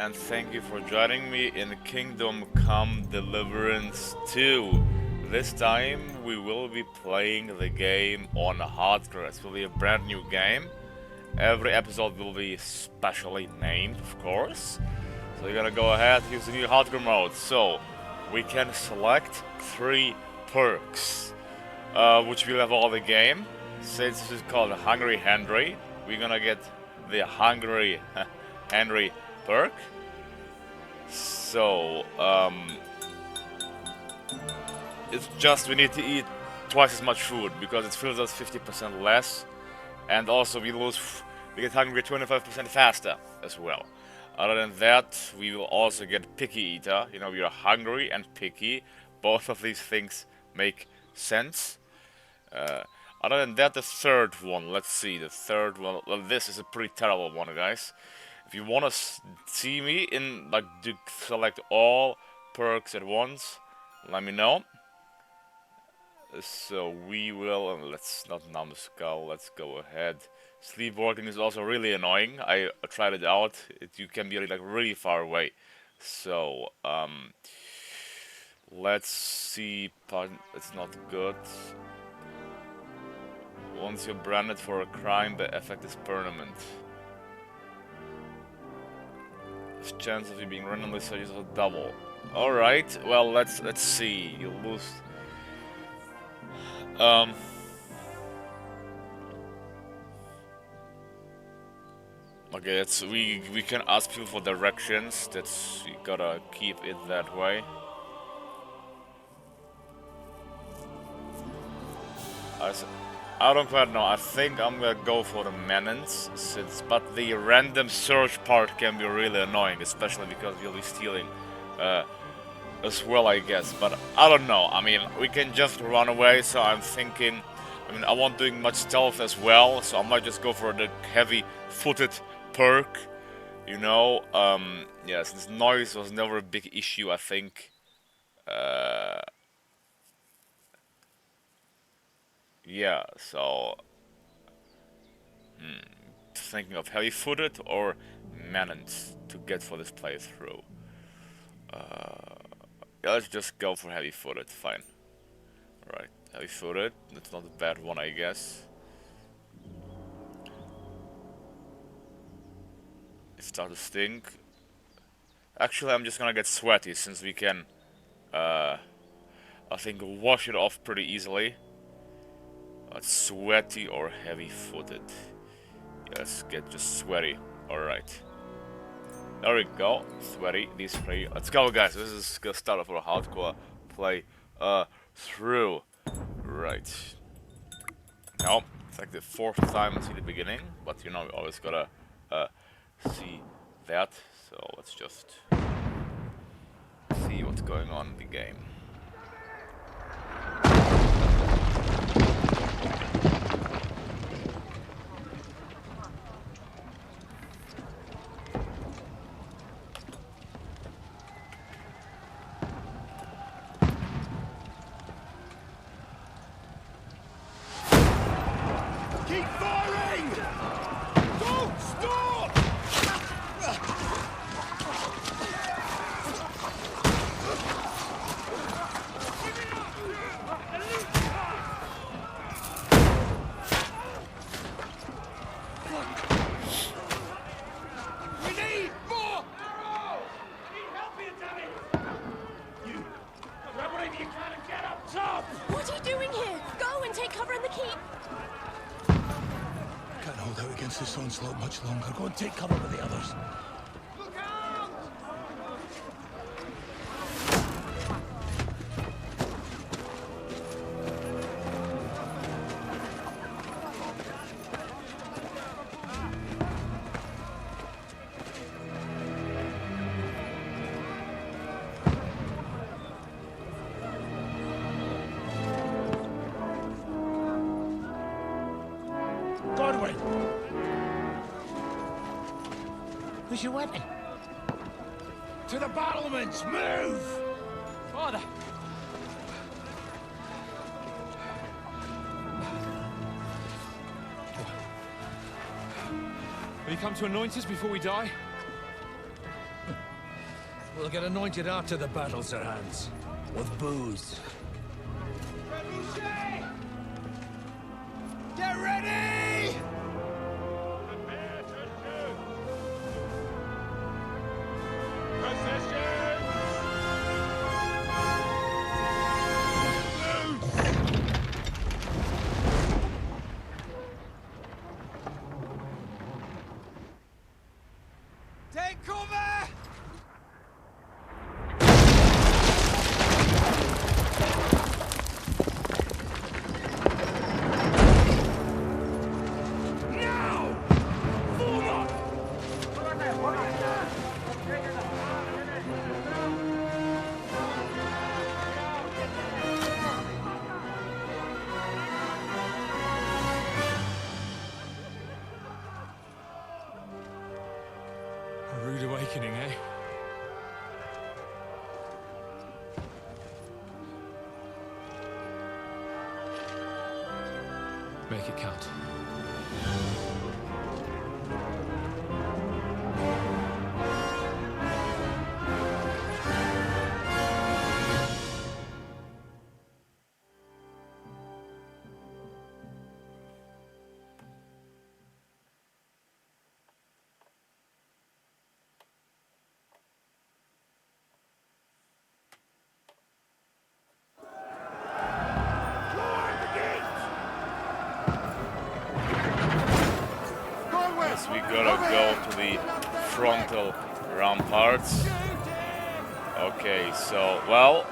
and thank you for joining me in Kingdom Come Deliverance 2. This time we will be playing the game on hardcore. It will be a brand new game. Every episode will be specially named, of course. So you're gonna go ahead, use the new hardcore mode. So we can select 3 perks, which will have all the game. Since this is called Hungry Henry, we're gonna get the Hungry Henry perk. So it's just we need to eat twice as much food because it fills us 50% less, and also we get hungry 25% faster as well. Other than that, we will also get Picky Eater. You know, we are hungry and picky. Both of these things make sense. Other than that, the third one, let's see, the third one, well, this is a pretty terrible one, guys. If you want to see me in, like, select all perks at once, let me know. So we will, let's not numbskull, let's go ahead. Sleepwalking is also really annoying. I tried it out. You can be like really far away. So let's see. It's not good. Once you're branded for a crime, the effect is permanent. The chance of you being randomly searched is a double. All right. Well, let's see. You lose. Okay, we can ask people for directions. That's, you gotta keep it that way. I don't quite know. I think I'm gonna go for the Manons, but the random search part can be really annoying, especially because we'll be stealing as well, I guess. But I don't know. I mean, we can just run away, so I'm thinking. I mean, I won't doing much stealth as well, so I might just go for the heavy-footed perk. You know, yeah, since noise was never a big issue, I think. Yeah, so thinking of heavy-footed or Manons to get for this playthrough. Yeah, let's just go for heavy-footed. Fine. All right, heavy-footed. That's not a bad one, I guess. It starts to stink. Actually, I'm just gonna get sweaty since we can, I think, wash it off pretty easily. Sweaty or heavy-footed. Let's get just sweaty. Alright. There we go. Sweaty, these 3. Let's go, guys. This is the start of our hardcore play through. Right. No, it's like the 4th time I see the beginning, but you know, we always gotta see that. So let's just see what's going on in the game. Keep firing! Don't stop! We need more arrows! Need help here, damn it! You, grab whatever you can and get up top! What are you doing here? Go and take cover in the keep. Can't hold out against this onslaught much longer. Go and take cover with the others. Look out! Godwin! Where's your weapon? To the battlements! Move! Father! Will you come to anoint us before we die? we'll get anointed after the battles are hands. With booze. Get ready! Prepare to shoot! Position! Take cover! Now! Form up! A rude awakening, eh? Make it count. Yes, we gotta go to the frontal ramparts. Okay, so, well,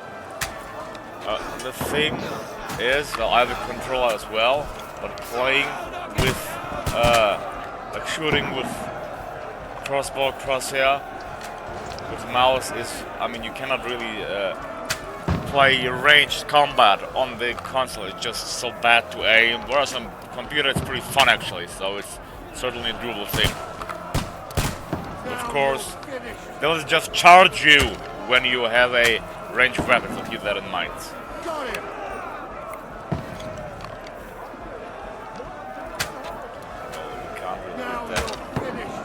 the thing is, well, I have a controller as well, but playing with, like shooting with crossbow, crosshair, with mouse is, I mean, you cannot really play ranged combat on the console. It's just so bad to aim, whereas on computer it's pretty fun actually, so it's certainly a doable thing. Of course, they'll just charge you when you have a ranged weapon, so keep that in mind. Got him! We can't really Now hit that. you're finished!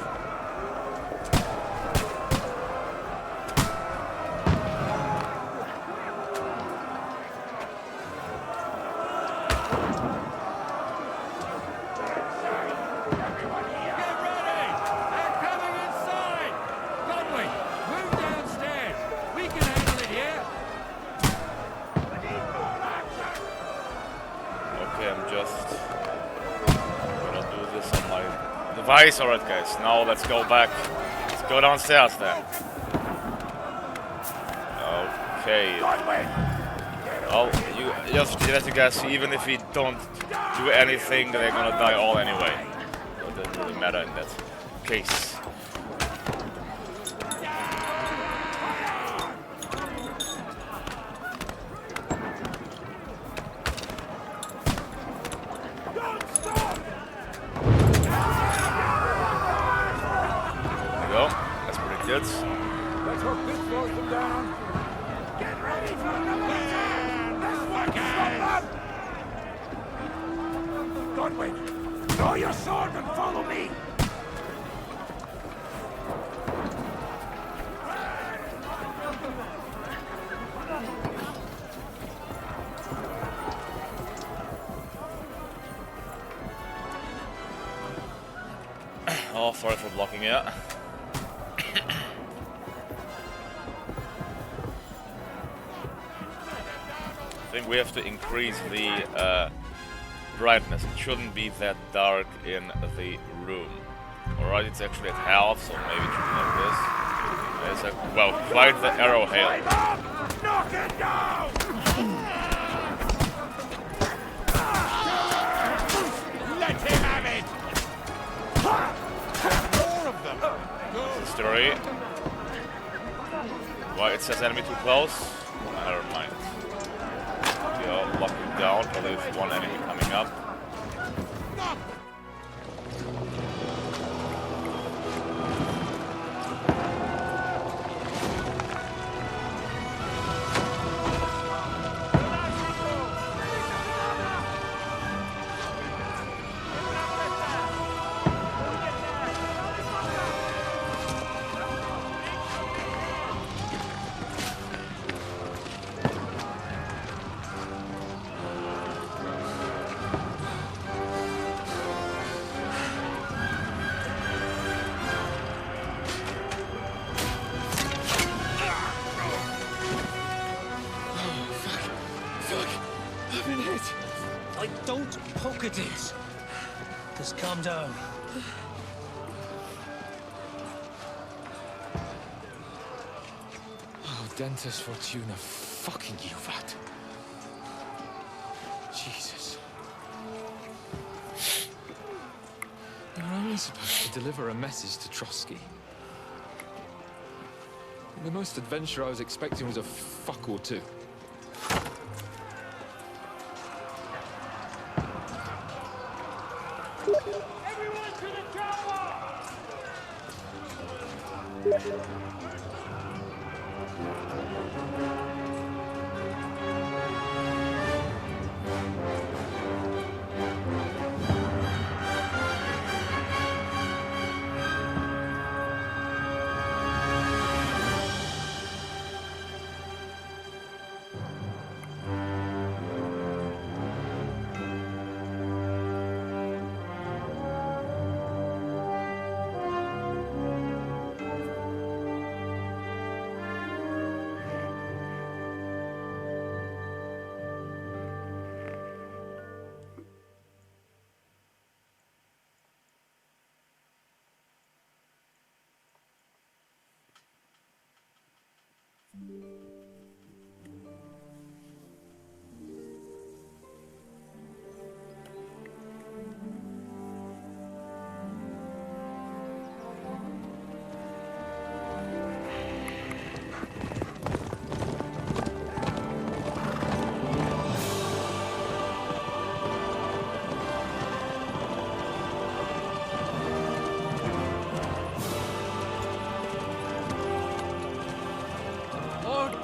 Get ready! They're coming inside! Godwin, move downstairs! We can handle it here! Okay, I'm just gonna do this on my device. Alright guys, now let's go back. Let's go downstairs then. Okay. Well, you just let you guys see, even if we don't do anything, they're gonna die all anyway. So it doesn't really matter in that case. There we go. That's pretty good. Let's hope this slows them down. Get ready for another attack! This one stop them! Godwin, draw your sword and follow me! Oh, sorry for blocking it. I think we have to increase the brightness. It shouldn't be that dark in the room. Alright, it's actually at half, so maybe it should be like this. It's like, well, quite the arrow hail. Knock it down! Let him have it! More of them! Good! Story. Why it says enemy too close? Never mind. Go lock him down, probably with one enemy coming up. Socrates. Just calm down. Oh, Dentes Fortuna, fucking you, that. Jesus. They were only supposed to deliver a message to Trosky. The most adventure I was expecting was a fuck or two. Everyone to the chopper!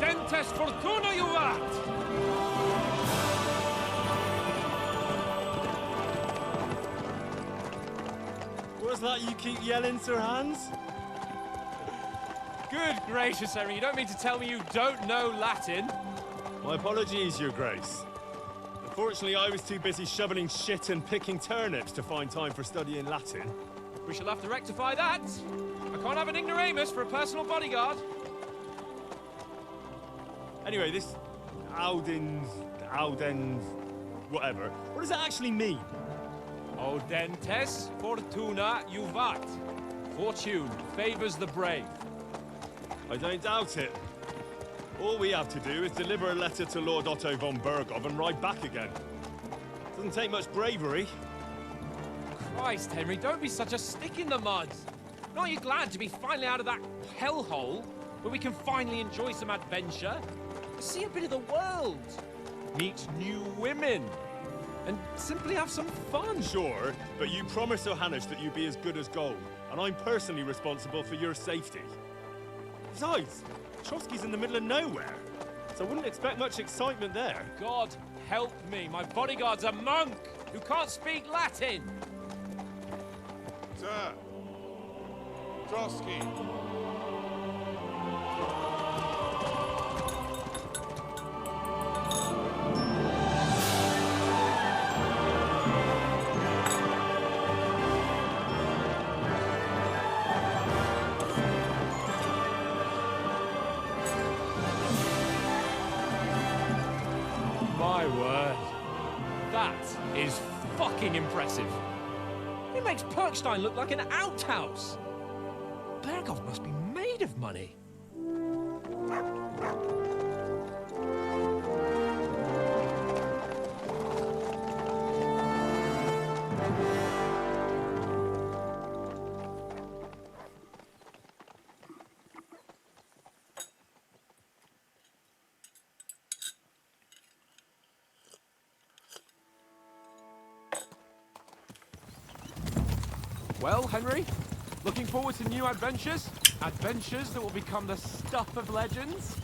Dentes Fortuna, you rat! What's that you keep yelling, Sir Hans? Good gracious, Henry, you don't mean to tell me you don't know Latin? My apologies, Your Grace. Unfortunately, I was too busy shoveling shit and picking turnips to find time for studying Latin. We shall have to rectify that. I can't have an ignoramus for a personal bodyguard. Anyway, this Audens, whatever. What does that actually mean? O Dentes Fortuna Juvat. Fortune favors the brave. I don't doubt it. All we have to do is deliver a letter to Lord Otto von Bergov and ride back again. Doesn't take much bravery. Christ, Henry, don't be such a stick in the mud. Aren't you glad to be finally out of that hellhole where we can finally enjoy some adventure? See a bit of the world, meet new women, and simply have some fun. Sure, but you promised Johannes that you'd be as good as gold, and I'm personally responsible for your safety. Besides, Trosky's in the middle of nowhere, so I wouldn't expect much excitement there. God help me, my bodyguard's a monk who can't speak Latin. Sir. Trosky. My word. That is fucking impressive. It makes Perkstein look like an outhouse. Bergov must be made of money. Well, Henry, looking forward to new adventures? Adventures that will become the stuff of legends?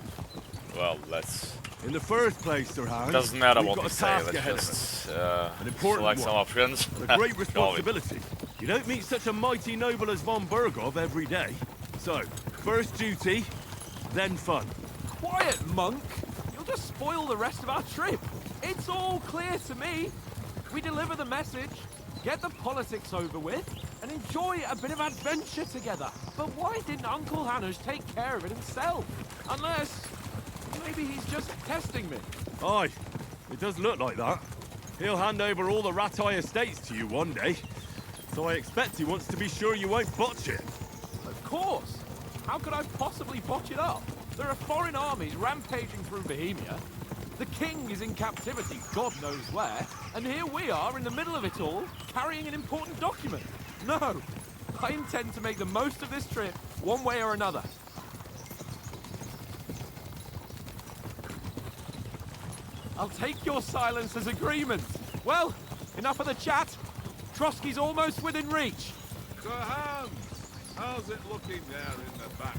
Well, let's... In the first place, Sir Hans, Doesn't matter we've what got we a say, task let's ahead of just us. An important select some one. options. And a great Shall we? responsibility. You don't meet such a mighty noble as von Bergov every day. So, first duty, then fun. Quiet, monk! You'll just spoil the rest of our trip. It's all clear to me. We deliver the message, get the politics over with, and enjoy a bit of adventure together. But why didn't Uncle Hanush take care of it himself? Unless, maybe he's just testing me. Aye, it does look like that. He'll hand over all the Ratai estates to you one day. So I expect he wants to be sure you won't botch it. Of course. How could I possibly botch it up? There are foreign armies rampaging through Bohemia. The king is in captivity, God knows where. And here we are in the middle of it all, carrying an important document. No, I intend to make the most of this trip, one way or another. I'll take your silence as agreement. Well, enough of the chat. Trosky's almost within reach. Sir Hans, how's it looking there in the back?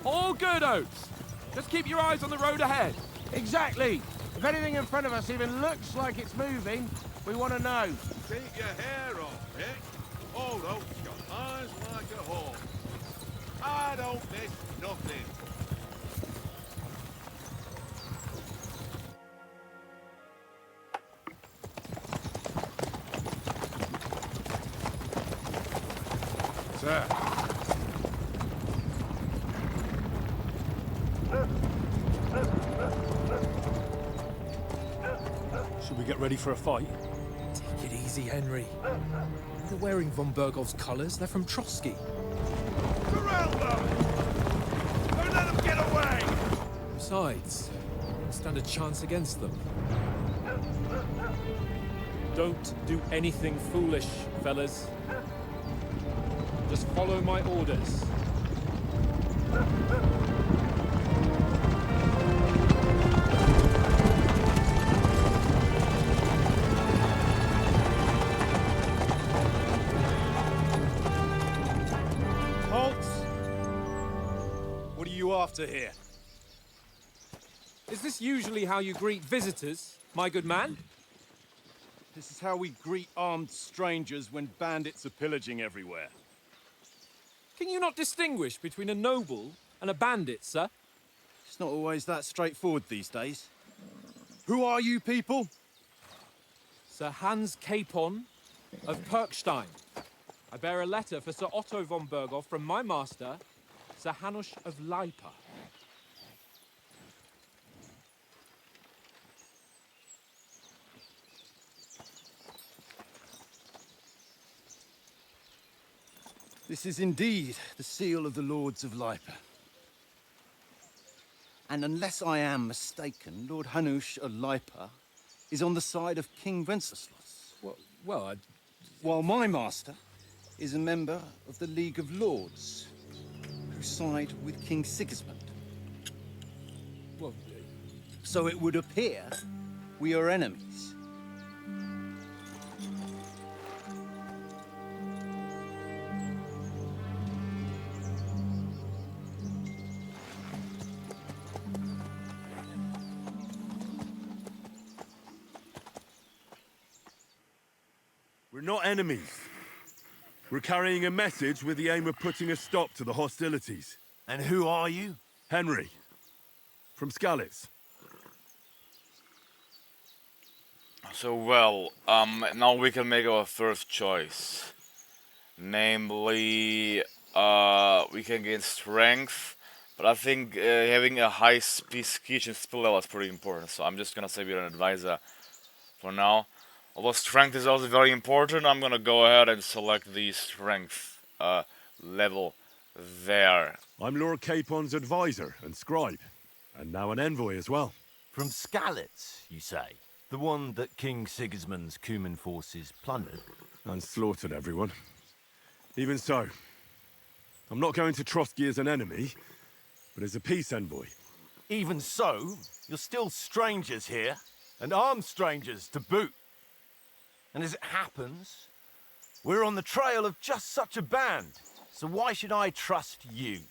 All good, Oates. Just keep your eyes on the road ahead. Exactly. If anything in front of us even looks like it's moving, we want to know. Keep your hair on, Mick. Old Oak's got eyes like a hawk. I don't miss nothing. Sir. Should we get ready for a fight? Take it easy, Henry. They're wearing von Bergov's colours. They're from Trosky. Corral them! Don't let them get away! Besides, don't stand a chance against them. Don't do anything foolish, fellas. Just follow my orders. Halt! What are you after here? Is this usually how you greet visitors, my good man? This is how we greet armed strangers when bandits are pillaging everywhere. Can you not distinguish between a noble and a bandit, sir? It's not always that straightforward these days. Who are you people? Sir Hans Capon of Perkstein. I bear a letter for Sir Otto von Berghoff from my master, Sir Hanush of Leipa. This is indeed the seal of the Lords of Leipa. And unless I am mistaken, Lord Hanush of Leipa is on the side of King Wenceslas. Well, While my master is a member of the League of Lords, who side with King Sigismund. well, So it would appear we are enemies. We're not enemies. We're carrying a message with the aim of putting a stop to the hostilities. And who are you? Henry. From Skalitz. So, well, now we can make our first choice. Namely, we can gain strength, but I think having a high speech and skill level is pretty important, so I'm just gonna say we're an advisor for now. Although strength is also very important, I'm gonna go ahead and select the strength level there. I'm Lord Capon's advisor and scribe, and now an envoy as well. From Skalitz, you say? The one that King Sigismund's Cuman forces plundered? And slaughtered everyone. Even so, I'm not going to Trosky as an enemy, but as a peace envoy. Even so, you're still strangers here, and armed strangers to boot. And as it happens, we're on the trail of just such a band, so why should I trust you?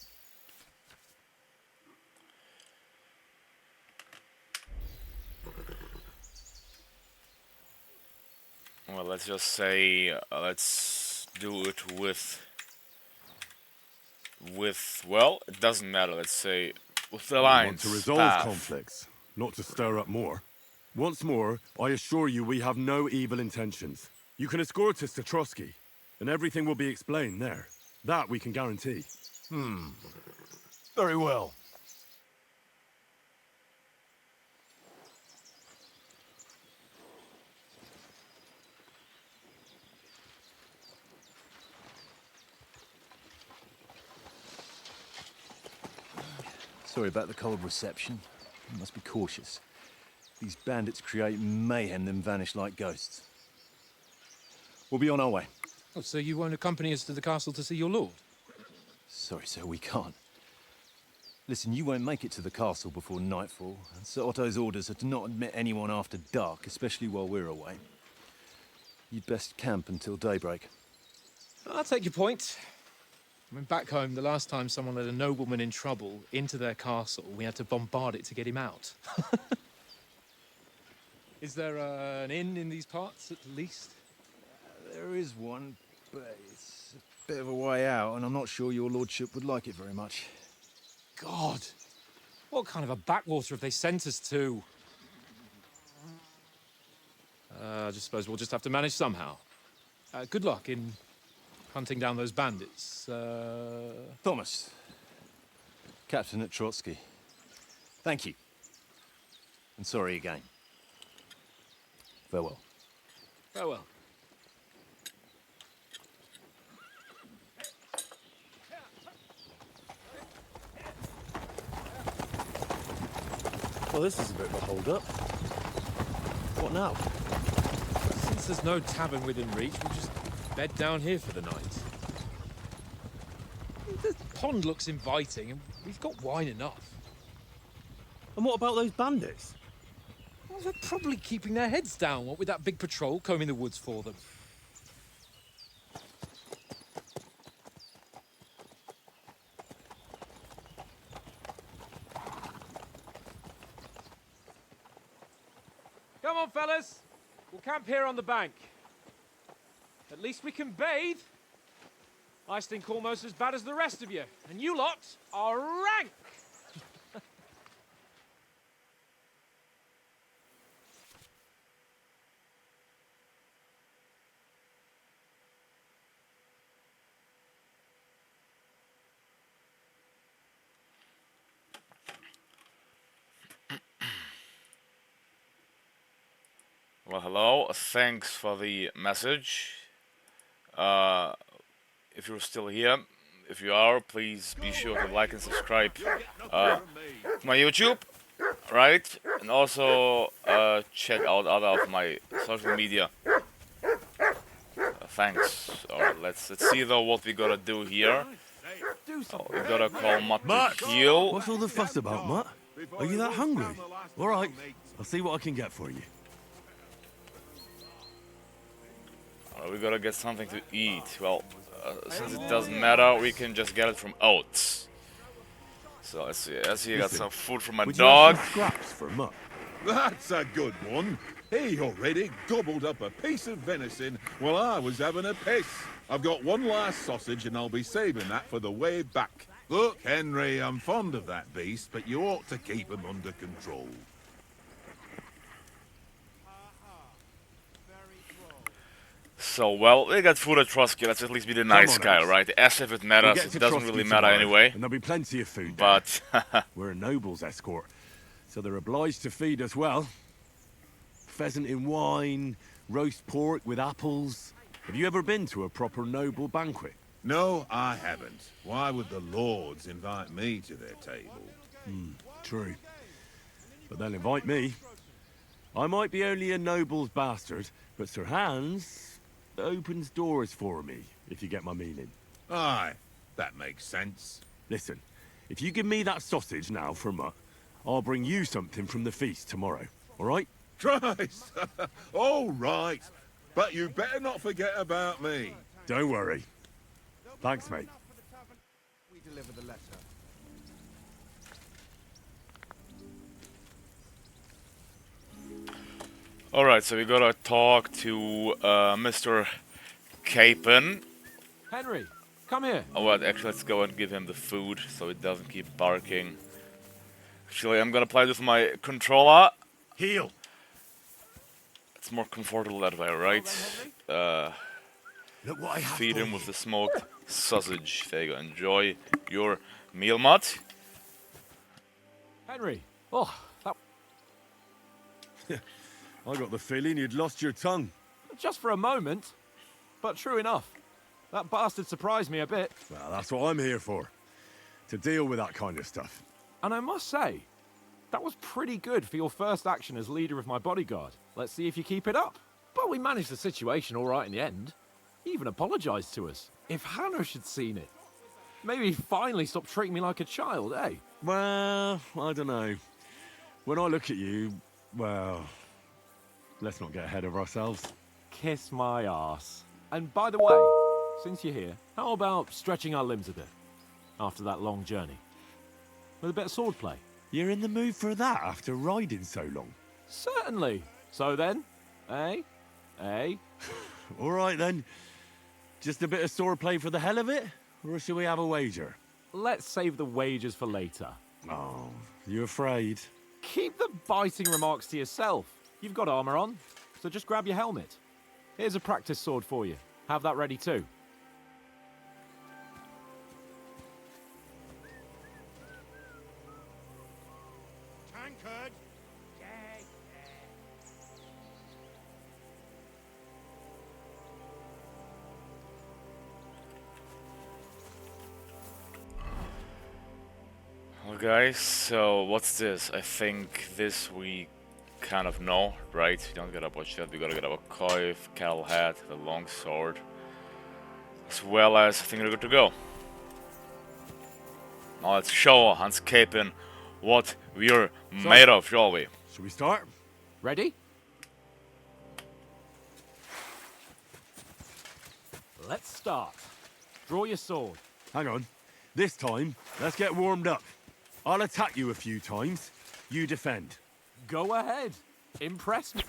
Well, let's just say, let's do it with, well, it doesn't matter, let's say, with the I alliance want to resolve path. conflicts, not to stir up more. Once more, I assure you we have no evil intentions. You can escort us to Trosky, and everything will be explained there. That we can guarantee. Very well. Sorry about the cold reception. You must be cautious. These bandits create mayhem, then vanish like ghosts. We'll be on our way. Oh, so you won't accompany us to the castle to see your lord? Sorry, sir, we can't. Listen, you won't make it to the castle before nightfall, and Sir Otto's orders are to not admit anyone after dark, especially while we're away. You'd best camp until daybreak. I'll take your point. I mean, back home, the last time someone let a nobleman in trouble into their castle, we had to bombard it to get him out. Is there an inn in these parts, at least? There is one, but it's a bit of a way out, and I'm not sure your lordship would like it very much. God! What kind of a backwater have they sent us to? I just suppose we'll just have to manage somehow. Good luck in hunting down those bandits. Thomas, Captain at Trosky. Thank you. And sorry again. Farewell. Farewell. Well, this is a bit of a hold-up. What now? Since there's no tavern within reach, we'll just bed down here for the night. The pond looks inviting, and we've got wine enough. And what about those bandits? Well, they're probably keeping their heads down, what with that big patrol combing the woods for them. Come on, fellas. We'll camp here on the bank. At least we can bathe. I stink almost as bad as the rest of you, and you lot are rank! Well, hello. Thanks for the message. If you're still here, if you are, please be sure to like and subscribe to my YouTube, right? And also check out other of my social media. Thanks. Alright, let's see though what we gotta do here. Oh, we gotta call Matt to heal. What's all the fuss about, Matt? Are you that hungry? All right, I'll see what I can get for you. We gotta get something to eat. Well, since it doesn't matter, we can just get it from oats. So let's see. I got some food for my dog. Scraps for Mutt. That's a good one. He already gobbled up a piece of venison while I was having a piss. I've got one last sausage and I'll be saving that for the way back. Look, Henry, I'm fond of that beast, but you ought to keep him under control. So, well, we got food at Trosky. Let's at least be the nice guy, right? As if it matters. It doesn't really matter anyway. And there'll be plenty of food but we're a noble's escort, so they're obliged to feed us well. Pheasant in wine, roast pork with apples. Have you ever been to a proper noble banquet? No, I haven't. Why would the lords invite me to their table? True. But they'll invite me. I might be only a noble's bastard, but Sir Hans opens doors for me, if you get my meaning. Aye, that makes sense. Listen, if you give me that sausage now for Mutt, I'll bring you something from the feast tomorrow, all right? Christ! All right, but you better not forget about me. Don't worry. Thanks, mate. We deliver the letter. alright, so we gotta talk to Mr. Capon. Henry, come here. Oh, well, actually, let's go and give him the food so it doesn't keep barking. Actually, I'm gonna play this with my controller. Heal. It's more comfortable that way, right? Look what I have Feed for him you. with the smoked sausage. There you go. Enjoy your meal, Mutt. Henry. Oh, that... I got the feeling you'd lost your tongue. just for a moment. But true enough. That bastard surprised me a bit. Well, that's what I'm here for. To deal with that kind of stuff. And I must say, that was pretty good for your first action as leader of my bodyguard. Let's see if you keep it up. But we managed the situation all right in the end. He even apologized to us. If Hanosh had seen it, maybe he'd finally stop treating me like a child, eh? Well, I don't know. When I look at you, well, let's not get ahead of ourselves. Kiss my arse. And by the way, since you're here, how about stretching our limbs a bit after that long journey? With a bit of swordplay. You're in the mood for that after riding so long? Certainly. So then, eh? Eh? All right then. Just a bit of swordplay for the hell of it? Or shall we have a wager? Let's save the wagers for later. Oh, you afraid? Keep the biting remarks to yourself. You've got armor on, so just grab your helmet. Here's a practice sword for you. Have that ready too. Tankard! Well, guys, so what's this? I think this we kind of know, right? We don't get a bullshit. We gotta get our coif, cattle hat, the long sword, as well as I think we're good to go. Now let's show Hans Capin what we're made of, shall we? Shall we start? Ready? Let's start. Draw your sword. Hang on. This time, let's get warmed up. I'll attack you a few times. You defend. Go ahead. Impress me. Is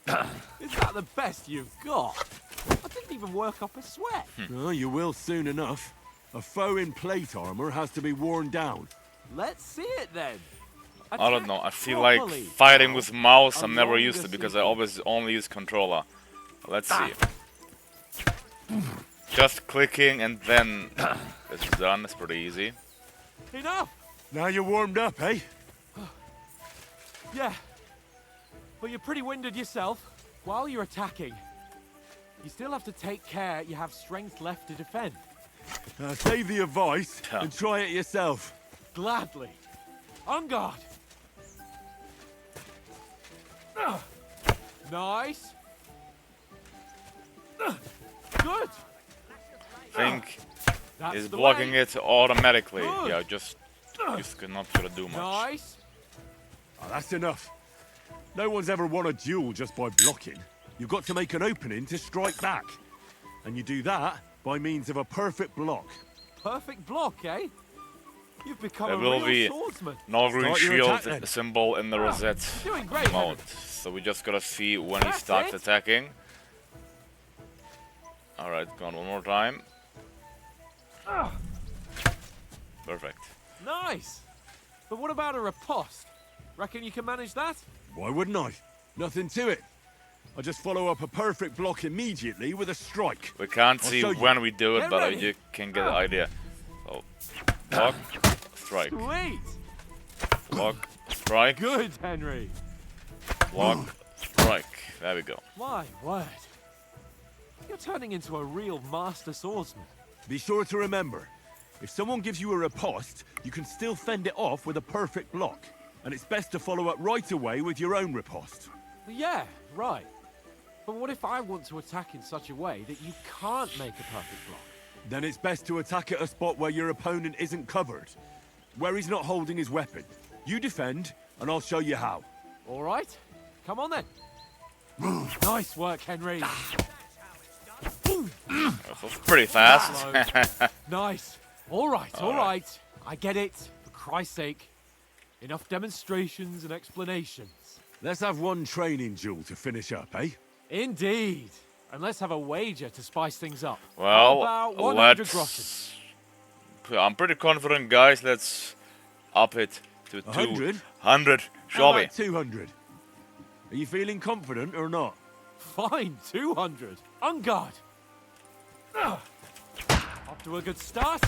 that the best you've got? I didn't even work up a sweat. Oh, you will soon enough. A foe in plate armor has to be worn down. Let's see it then. I don't know. I feel like fighting with mouse I'm never used to because I always only use controller. Let's see. Just clicking and then it's done. It's pretty easy. Enough. Now you're warmed up, eh? Yeah. But you're pretty winded yourself. While you're attacking, you still have to take care you have strength left to defend. Save the advice and try it yourself. Gladly. On guard. Nice. Good. I think That's he's the blocking way. it automatically. Good. Yeah, just not gonna do much. Nice. Oh, that's enough. No one's ever won a duel just by blocking. You've got to make an opening to strike back. And you do that by means of a perfect block. Perfect block, eh? You've become There a will real be swordsman. no rune Start your shield attack, then. symbol in the rosette Doing great, mode. Henry. So we just gotta see when he That's starts it. attacking. Alright, go on one more time. Perfect. Nice. But what about a riposte? Reckon you can manage that? Why wouldn't I? Nothing to it. I just follow up a perfect block immediately with a strike. We can't I'll see show you. when we do it, Get but ready. you can get the idea. So, block, strike, Sweet. block, strike, Good, Henry. block, strike. There we go. My word. You're turning into a real master swordsman. Be sure to remember, if someone gives you a riposte, you can still fend it off with a perfect block. And it's best to follow up right away with your own riposte. Yeah, right. But what if I want to attack in such a way that you can't make a perfect block? Then it's best to attack at a spot where your opponent isn't covered. Where he's not holding his weapon. You defend, and I'll show you how. All right. Come on then. Nice work, Henry. That was pretty fast. Nice. All right. I get it. For Christ's sake. Enough demonstrations and explanations. Let's have one training duel to finish up, eh? Indeed. And let's have a wager to spice things up. Well, How about 100 groschen? let's... I'm pretty confident, guys. Let's up it to 100? 200, How shall we? about 200? Are you feeling confident or not? Fine, 200. On guard. Off to a good start.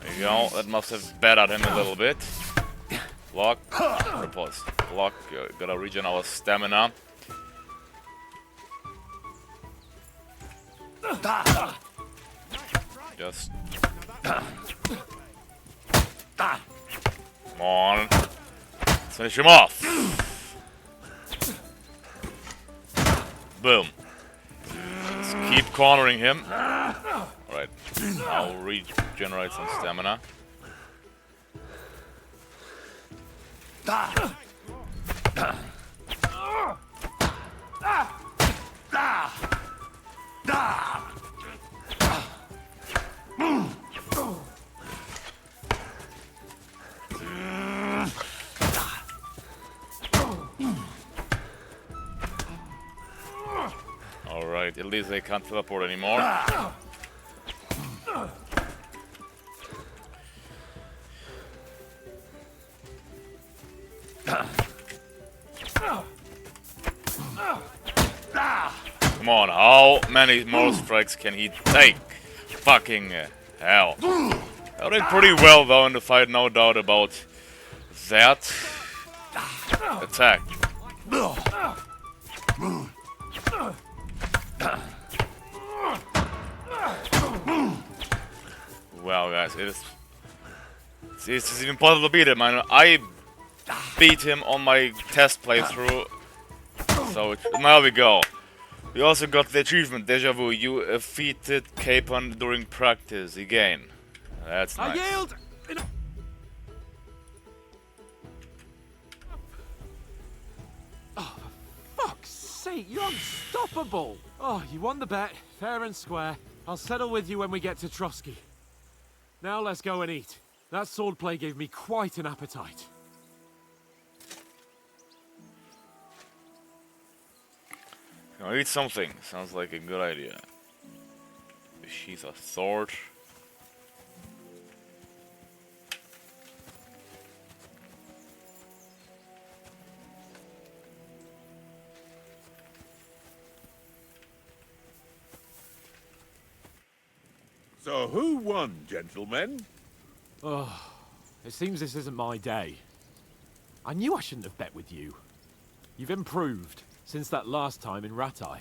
There you go. That must have bettered him a little bit. Block, riposte. Block, gotta regen our stamina. Just... Come on. Let's finish him off. Boom. Let's keep cornering him. Alright. I'll regenerate some stamina. Alright, at least they can't teleport anymore. Come on, how many more strikes can he take? Fucking hell. I did pretty well though in the fight, no doubt about that. Attack. Wow, guys, it's impossible to beat him. I beat him on my test playthrough. So now we go. We also got the achievement, Deja Vu. You defeated Capon during practice again. That's nice. I yield! Oh, for fuck's sake, you're unstoppable! Oh, you won the bet, fair and square. I'll settle with you when we get to Trosky. Now let's go and eat. That swordplay gave me quite an appetite. I'll eat something. Sounds like a good idea. The sheath of sword. So who won, gentlemen? Oh, it seems this isn't my day. I knew I shouldn't have bet with you. You've improved since that last time in Ratai.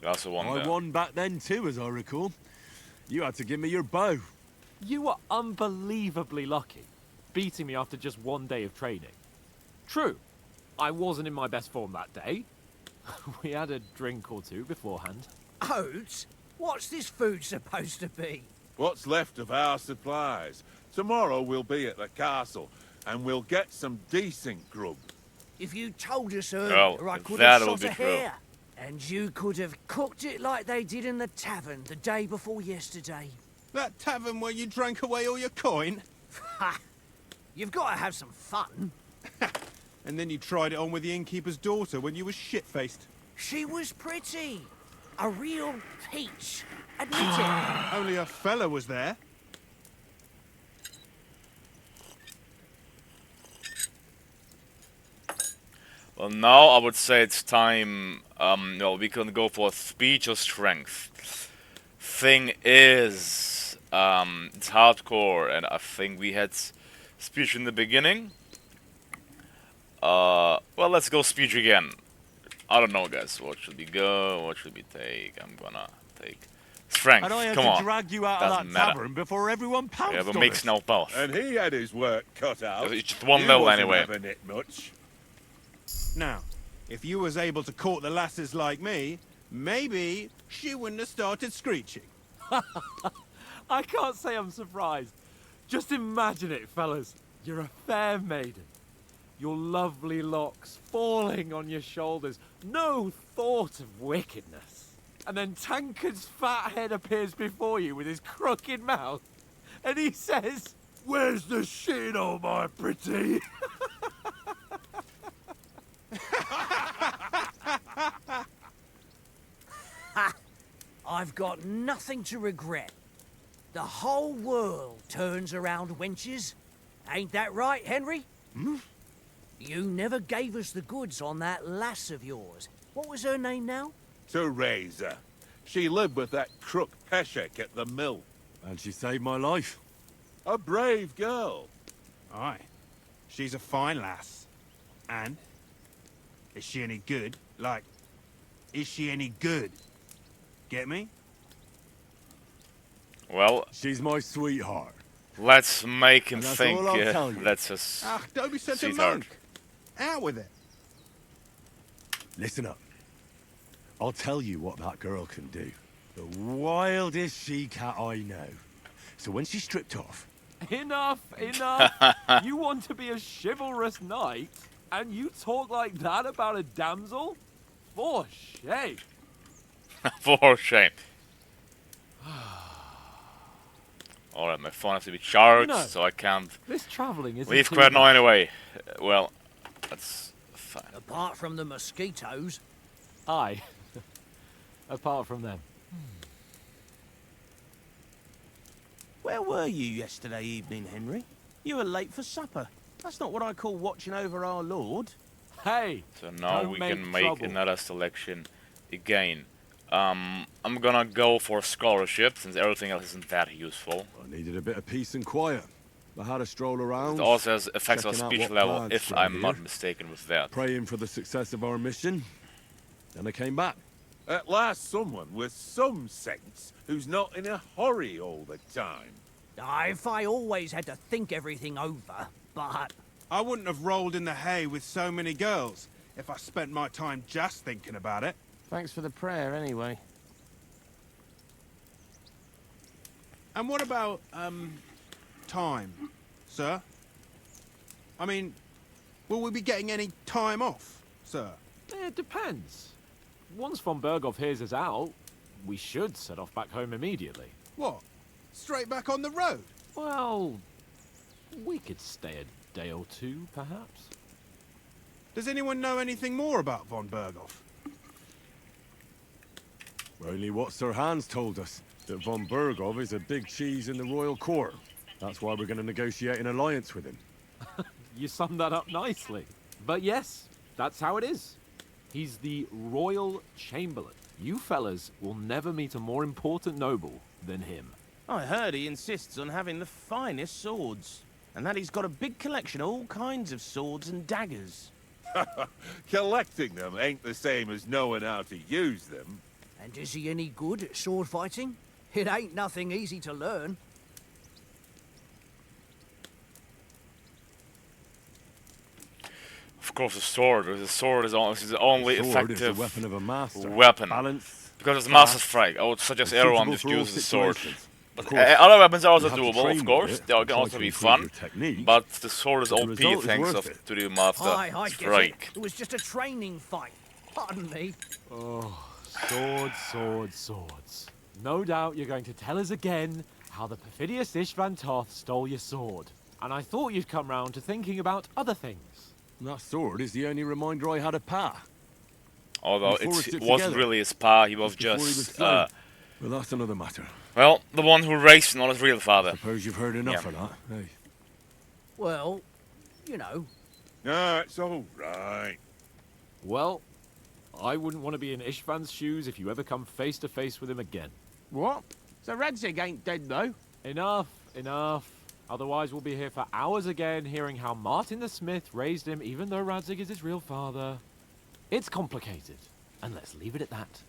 You also won I won back then too, as I recall. You had to give me your bow. You were unbelievably lucky, beating me after just one day of training. True, I wasn't in my best form that day. We had a drink or two beforehand. Oats? What's this food supposed to be? What's left of our supplies. Tomorrow we'll be at the castle, and we'll get some decent grub. If you told us earlier, I could have shot a hare. And you could have cooked it like they did in the tavern the day before yesterday. That tavern where you drank away all your coin? Ha! You've got to have some fun. And then you tried it on with the innkeeper's daughter when you were shit-faced. She was pretty. A real peach. Admit it. Only a fella was there. Well, now I would say it's time. Well, we can go for speech or strength. Thing is, it's hardcore, and I think we had speech in the beginning. Well, let's go speech again. I don't know, guys. What should we go? What should we take? I'm gonna take strength. And I had Come to on. drag you out Doesn't of that matter. tavern before everyone pounced Yeah, but on makes us. no both. And he had his work cut out. It's just one You level wasn't anyway. having it much. Now, if you was able to court the lasses like me, maybe she wouldn't have started screeching. I can't say I'm surprised. Just imagine it, fellas. You're a fair maiden. Your lovely locks falling on your shoulders. No thought of wickedness. And then Tankard's fat head appears before you with his crooked mouth. And he says, "Where's the shit, oh my pretty?" I've got nothing to regret. The whole world turns around wenches. Ain't that right, Henry? Hmm? You never gave us the goods on that lass of yours. What was her name now? Teresa. She lived with that crook Peshek at the mill. And she saved my life. A brave girl. Aye. She's a fine lass. And? Is she any good? Like, is she any good? Get me? Well, she's my sweetheart. Let's make him And that's think all I'll tell you. that's his Ah, don't be such a sweetheart. monk. Out with it. Listen up. I'll tell you what that girl can do. The wildest she-cat I know. So when she's stripped off... Enough, enough. You want to be a chivalrous knight, and you talk like that about a damsel? For shame. For shame. Alright, my phone has to be charged, You know, so I can't This travelling is leave quite now anyway. Well, that's fine. Apart from the mosquitoes. Aye. Apart from them. Where were you yesterday evening, Henry? You were late for supper. That's not what I call watching over our Lord. Hey! So now don't we make can make trouble. another selection again. I'm gonna go for scholarship, since everything else isn't that useful. I needed a bit of peace and quiet. I had a stroll around. It also has effects on checking out speech what level, plans if for I'm here, not mistaken with that. praying for the success of our mission. Then I came back. At last someone with some sense who's not in a hurry all the time. If I always had to think everything over, but... I wouldn't have rolled in the hay with so many girls if I spent my time just thinking about it. Thanks for the prayer, anyway. And what about, time, sir? I mean, will we be getting any time off, sir? It depends. Once von Berghoff hears us out, we should set off back home immediately. What? Straight back on the road? Well, we could stay a day or two, perhaps. Does anyone know anything more about von Berghoff? Only what Sir Hans told us, that von Berghoff is a big cheese in the royal court. That's why we're going to negotiate an alliance with him. You summed that up nicely. But yes, that's how it is. He's the Royal Chamberlain. You fellas will never meet a more important noble than him. I heard he insists on having the finest swords, and that he's got a big collection of all kinds of swords and daggers. Collecting them ain't the same as knowing how to use them. And is he any good at sword fighting? It ain't nothing easy to learn. Of course, the sword. The sword is the only Sword effective is the weapon of a master. weapon. Balance, Because it's Master Strike, I would suggest and everyone suitable just for all use the sword. situations. But Of course, other weapons are also you have to doable, train of with course. it They and can try also to be improve fun. your technique, But the sword is but the OP result is thanks worth to the Master I get it. Strike. It was just a training fight. Pardon me. Oh, swords, swords, swords. No doubt you're going to tell us again how the perfidious Istvan Toth stole your sword. And I thought you'd come round to thinking about other things. That sword is the only reminder I had of Pa. Although We forged it it wasn't together. really his pa, he was Before he was just, slain. Well, that's another matter. well, the one who raised not his real father. Suppose you've heard enough Yeah. of that. Hey. Well, you know. Ah, it's all right. Well, I wouldn't want to be in Istvan's shoes if you ever come face to face with him again. What? So Radzig ain't dead, though? Enough, enough. Otherwise we'll be here for hours again hearing how Martin the Smith raised him even though Radzig is his real father. It's complicated, and let's leave it at that.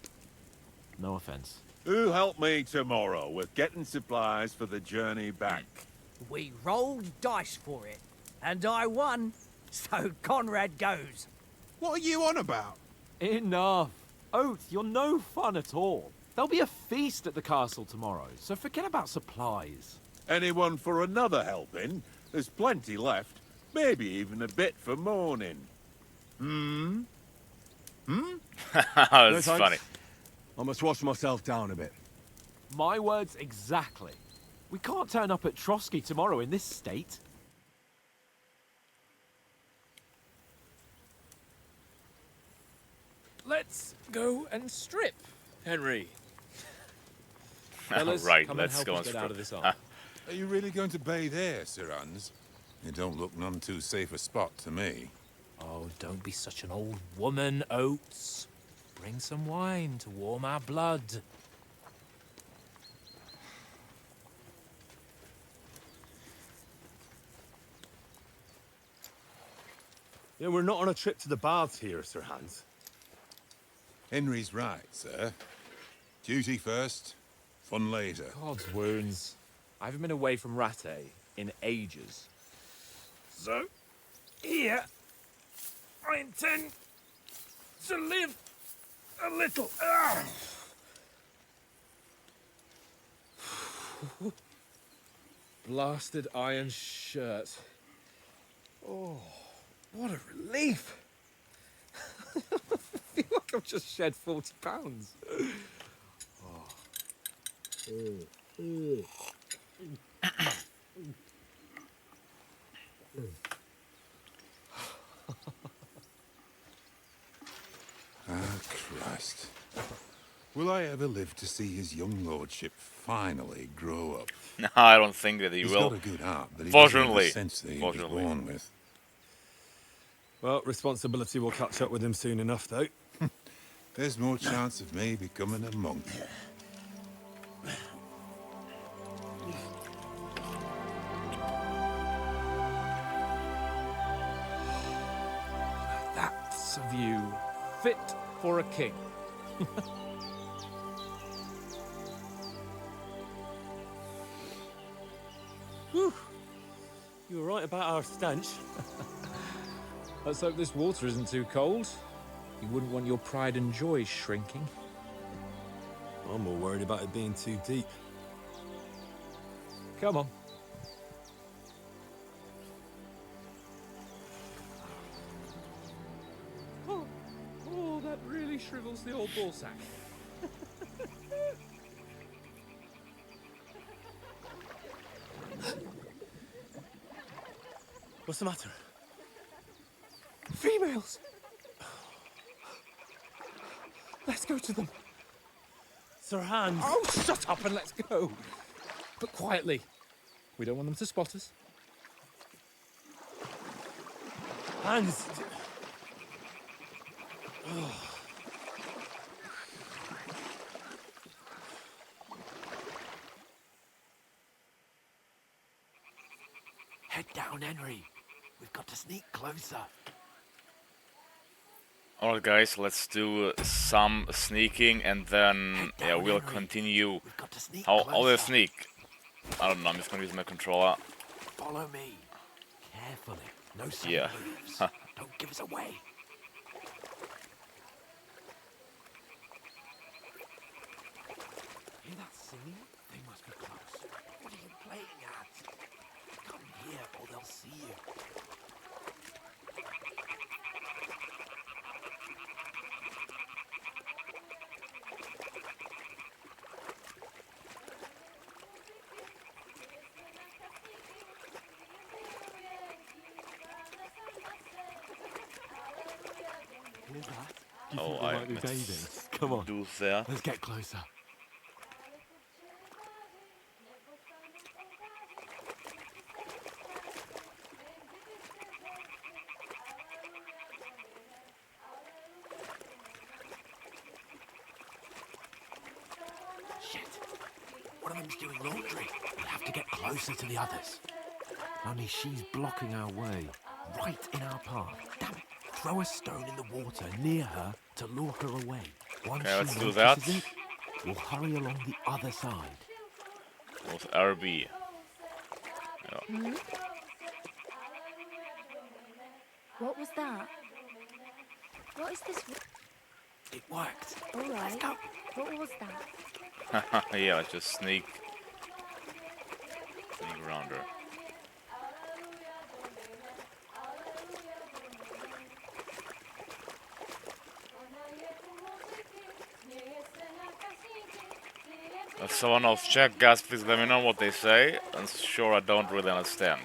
No offense. Who'll help me tomorrow with getting supplies for the journey back? We rolled dice for it, and I won, so Conrad goes. What are you on about? Enough. Oath, you're no fun at all. There'll be a feast at the castle tomorrow, so forget about supplies. Anyone for another helping? There's plenty left. Maybe even a bit for morning. Hmm? That's No, thanks. funny. I must wash myself down a bit. My words exactly. We can't turn up at Trosky tomorrow in this state. Let's go and strip, Henry. Fellas, Right, come let's and go help and us get out of strip. this ark. Are you really going to bathe here, Sir Hans? It don't look none too safe a spot to me. Oh, don't be such an old woman, Oates. Bring some wine to warm our blood. Yeah, we're not on a trip to the baths here, Sir Hans. Henry's right, sir. Duty first, fun later. God's wounds. I haven't been away from Rattay in ages. So, here, I intend to live a little. Blasted iron shirt. Oh, what a relief. I feel like I've just shed 40 pounds. Ah, Christ. Will I ever live to see his young lordship finally grow up? No, I don't think that he He's will. got a good heart, but he doesn't have the Fortunately. sense that he was born with. Well, responsibility will catch up with him soon enough, though. There's more chance of me becoming a monk. That's a view fit for a king. Whew. You were right about our stench. Let's hope this water isn't too cold. You wouldn't want your pride and joy shrinking. I'm more worried about it being too deep. Come on. Oh, that really shrivels the old ball sack. What's the matter? Females! Let's go to them. Sir Hans. Oh, shut up and let's go. But quietly. We don't want them to spot us. Hans. Head down, Henry. We've got to sneak closer. Alright guys, let's do some sneaking and then yeah, we'll continue. How will I sneak? I don't know, I'm just gonna use my controller. Follow me. Carefully. No sudden Yeah. moves. Don't give us away. Hear that singing? They must be close. What are you playing at? Come here or they'll see you. Hear that? Oh, they I might be missed bathing? Come on. do there. Let's get closer. Shit. One of them's doing laundry. We'll have to get closer to the others. Only she's blocking our way. Right in our path. Damn it. Throw a stone in the water near her to lure her away. Once Okay, let's she do notices that. it, we'll hurry along the other side. With RB. Yeah. Hmm? What was that? What is this? It worked. All right. Let's go. What was that? Yeah, let's just sneak around her. If someone else check, guys, please let me know what they say. I'm sure I don't really understand.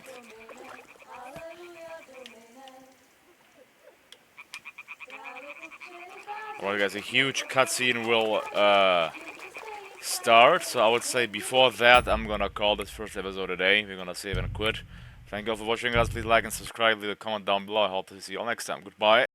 Well, guys, a huge cutscene will start, so I would say before that, I'm gonna call this first episode a day. We're gonna save and quit. Thank you all for watching, guys. Please like and subscribe, leave a comment down below. I hope to see you all next time. Goodbye.